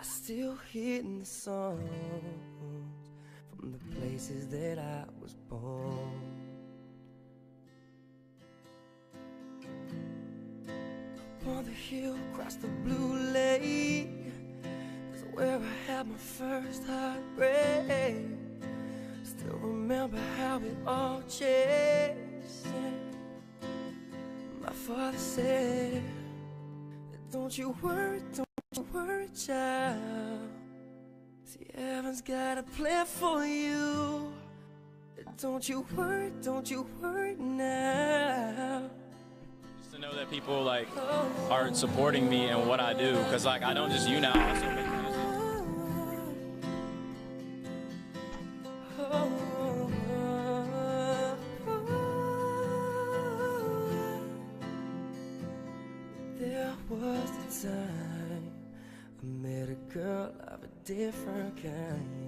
I still hear the songs from the places that I was born. Up on the hill, across the blue lake, is where I had my first heartbreak. Still remember how it all changed. My father said, don't you worry, child. See, heaven's got a plan for you. Don't you worry now. Just to know that people like are supporting me and what I do, because like I don't just now, I also make music. There was a time I met a girl of a different kind.